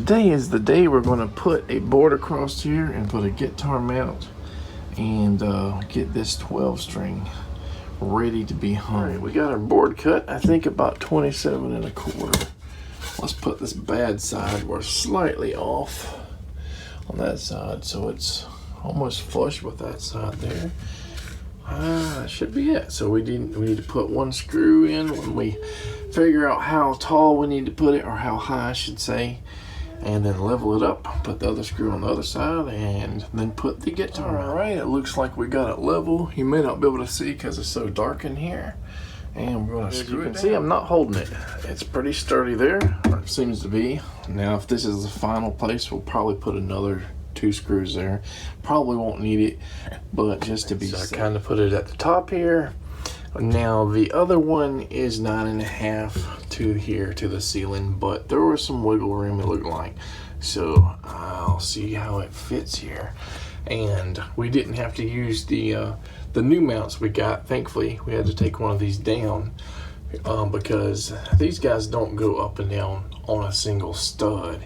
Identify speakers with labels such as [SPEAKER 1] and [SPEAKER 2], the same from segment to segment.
[SPEAKER 1] today is the day we're going to put a board across here and put a guitar mount and get this 12 string ready to be hung. All right, we got our board cut, I think about 27 1/4. Let's put this bad side, we're slightly off on that side, so it's almost flush with that side there. That should be it. So we need to put one screw in when we figure out how tall we need to put it, or how high I should say, and then level it up, put the other screw on the other side, and then put the guitar. All right, it looks like we got it level. You may not be able to see because it's so dark in here, and we're going to screw it down. See, I'm not holding it. It's pretty sturdy there, or it seems to be. Now if this is the final place, we'll probably put another 2 screws there. Probably won't need it, but just to be safe, I kind of put it at the top here. Now the other one is 9.5 to here to the ceiling, but there was some wiggle room, it looked like, so I'll see how it fits here. And we didn't have to use the new mounts we got. Thankfully we had to take one of these down because these guys don't go up and down on a single stud.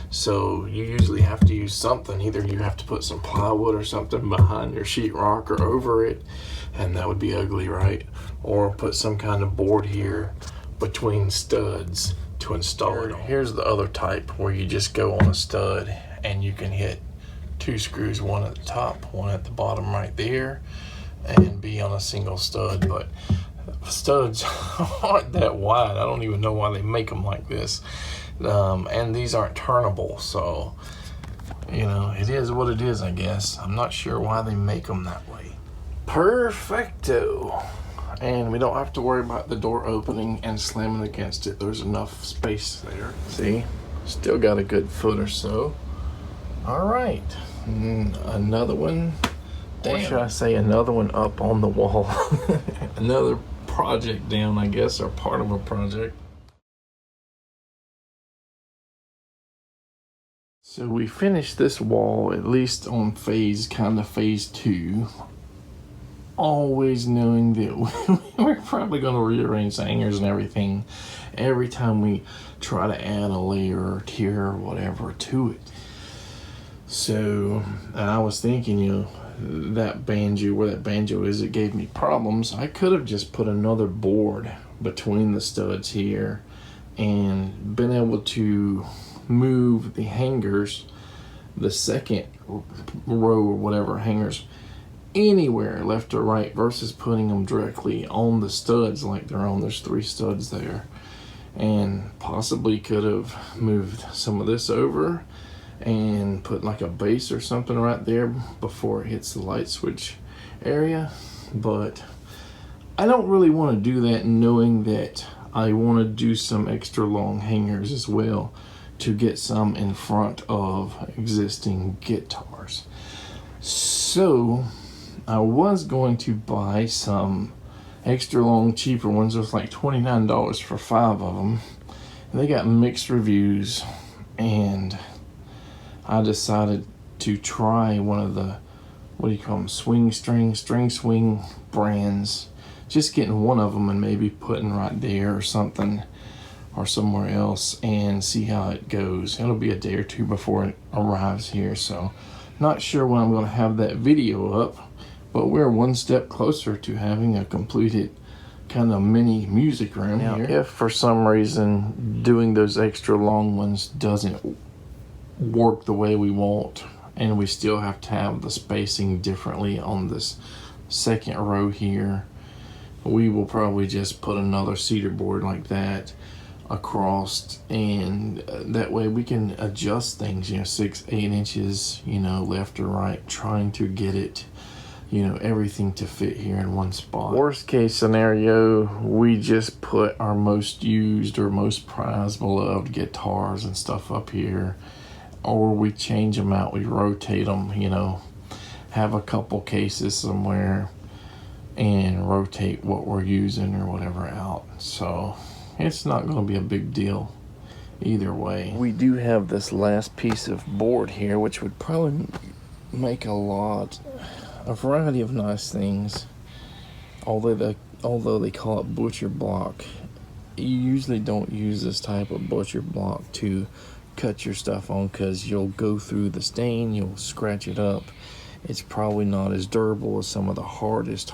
[SPEAKER 1] So you usually have to use something. Either you have to put some plywood or something behind your sheetrock or over it, and that would be ugly, right? Or put some kind of board here between studs to install it on. Here's the other type where you just go on a stud and you can hit 2 screws, one at the top, one at the bottom right there, and be on a single stud. But studs aren't that wide. I don't even know why they make them like this. And these aren't turnable, so you know, it is what it is, I guess. I'm not sure why they make them that way. Perfecto. And we don't have to worry about the door opening and slamming against it. There's enough space there. See, still got a good foot or so. All right, another one. Or should I say another one up on the wall? Another project down, I guess, or part of a project. So we finished this wall, at least on phase 2, always knowing that we're probably going to rearrange the hangers and everything every time we try to add a layer or tier or whatever to it. So I was thinking, you know, that banjo, where that banjo is, it gave me problems. I could have just put another board between the studs here and been able to move the hangers, the second row or whatever hangers, anywhere left or right, versus putting them directly on the studs like they're on. There's 3 studs there, and possibly could have moved some of this over and put like a base or something right there before it hits the light switch area. But I don't really want to do that, knowing that I want to do some extra long hangers as well to get some in front of existing guitars. So I was going to buy some extra long cheaper ones. It was like $29 for 5 of them, and they got mixed reviews, and I decided to try one of the, what do you call them, string swing brands, just getting one of them and maybe putting right there or something, or somewhere else, and see how it goes. It'll be a day or 2 before it arrives here, so not sure when I'm going to have that video up, but we're one step closer to having a completed kind of mini music room here. If for some reason doing those extra long ones doesn't work the way we want, and we still have to have the spacing differently on this second row here, we will probably just put another cedar board like that across, and that way we can adjust things, you know, 6-8 inches, you know, left or right, trying to get it, you know, everything to fit here in one spot. Worst case scenario, we just put our most used or most prized beloved guitars and stuff up here, or we change them out, we rotate them, you know, have a couple cases somewhere and rotate what we're using or whatever out. So it's not going to be a big deal either way. We do have this last piece of board here, which would probably make a variety of nice things. Although they call it butcher block, you usually don't use this type of butcher block to cut your stuff on, because you'll go through the stain, you'll scratch it up. It's probably not as durable as some of the hardest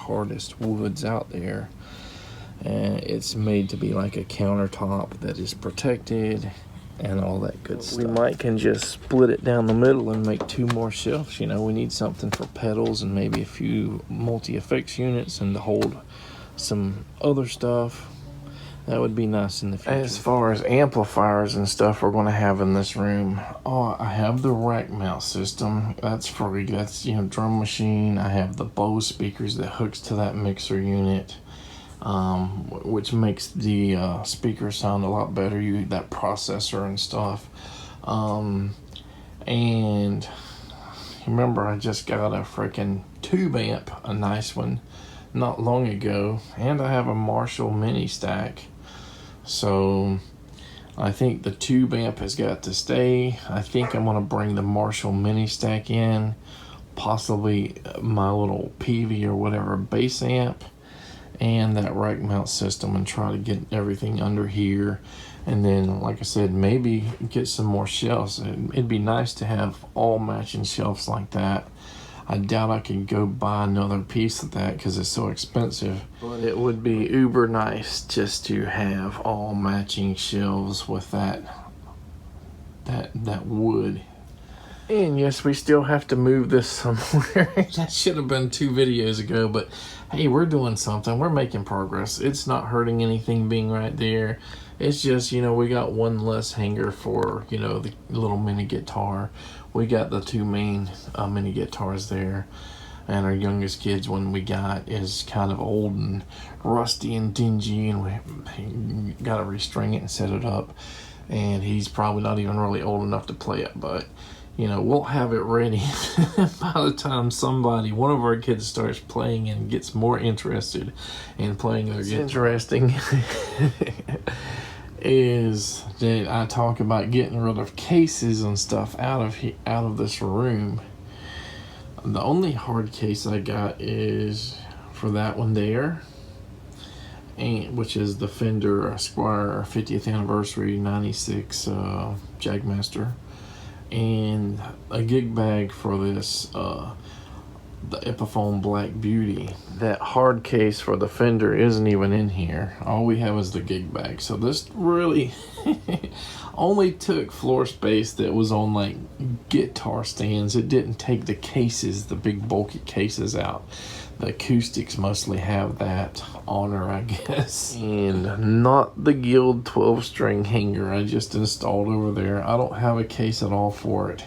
[SPEAKER 1] woods out there. And it's made to be like a countertop that is protected and all that good stuff. We might can just split it down the middle and make 2 more shelves. You know, we need something for pedals and maybe a few multi-effects units and to hold some other stuff. That would be nice in the future. As far as amplifiers and stuff we're going to have in this room, I have the rack mount system. That's free. That's, you know, drum machine. I have the Bose speakers that hooks to that mixer unit, which makes the speaker sound a lot better. That processor and stuff. And remember, I just got a freaking tube amp, a nice one, not long ago, and I have a Marshall mini stack. So I think the tube amp has got to stay. I think I'm gonna bring the Marshall mini stack in, possibly my little PV or whatever bass amp, and that rack mount system, and try to get everything under here. And then, like I said, maybe get some more shelves. It'd be nice to have all matching shelves like that. I doubt I can go buy another piece of that because it's so expensive. But it would be uber nice just to have all matching shelves with that wood. And yes, we still have to move this somewhere. That should have been 2 videos ago, but hey, we're doing something. We're making progress. It's not hurting anything being right there. It's just, you know, we got 1 less hanger for, you know, the little mini guitar. We got the 2 main mini guitars there. And our youngest kid's one we got is kind of old and rusty and dingy, and we got to restring it and set it up. And he's probably not even really old enough to play it, but you know, we'll have it ready by the time one of our kids starts playing and gets more interested in playing their guitar. Interesting is that I talk about getting rid of cases and stuff out of this room. The only hard case I got is for that one there, and which is the Fender Esquire 50th anniversary 96 Jagmaster, and a gig bag for this the Epiphone Black Beauty. That hard case for the Fender isn't even in here. All we have is the gig bag. So this really only took floor space that was on like guitar stands. It didn't take the cases, the big bulky cases out. The acoustics mostly have that honor, I guess. And not the Guild 12-string hanger I just installed over there. I don't have a case at all for it.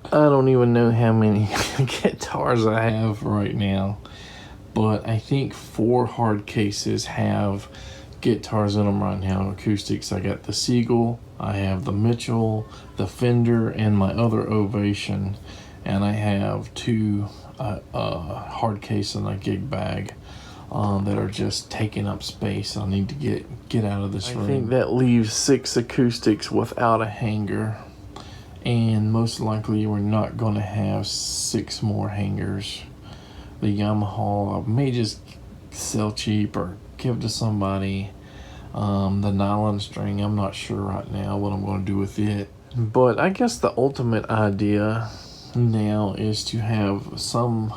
[SPEAKER 1] I don't even know how many guitars I have right now, but I think 4 hard cases have guitars in them right now, acoustics. I got the Seagull, I have the Mitchell, the Fender, and my other Ovation, and I have 2 hard case and a gig bag that are just taking up space. I need to get out of this room. I think that leaves 6 acoustics without a hanger. And most likely we're not going to have 6 more hangers. The Yamaha I may just sell cheap or give to somebody. The nylon string, I'm not sure right now what I'm going to do with it. But I guess the ultimate idea now is to have some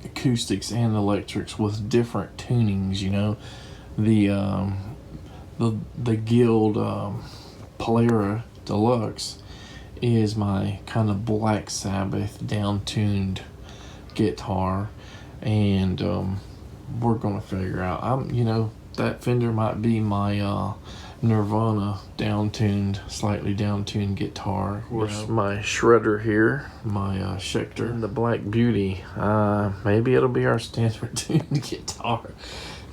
[SPEAKER 1] acoustics and electrics with different tunings. You know, the Guild Polara Deluxe is my kind of Black Sabbath down-tuned guitar, and we're gonna figure out. You know, that Fender might be my Nirvana slightly down-tuned guitar. Of course, my shredder here, my Schecter, and the Black Beauty. Maybe it'll be our standard tuned guitar.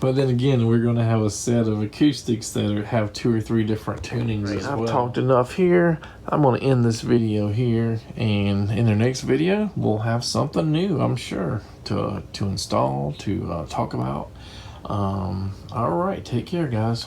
[SPEAKER 1] But then again, we're going to have a set of acoustics that have 2 or 3 different tunings as well. I've talked enough here. I'm going to end this video here, and in the next video, we'll have something new, I'm sure, to install, to talk about. All right, take care, guys.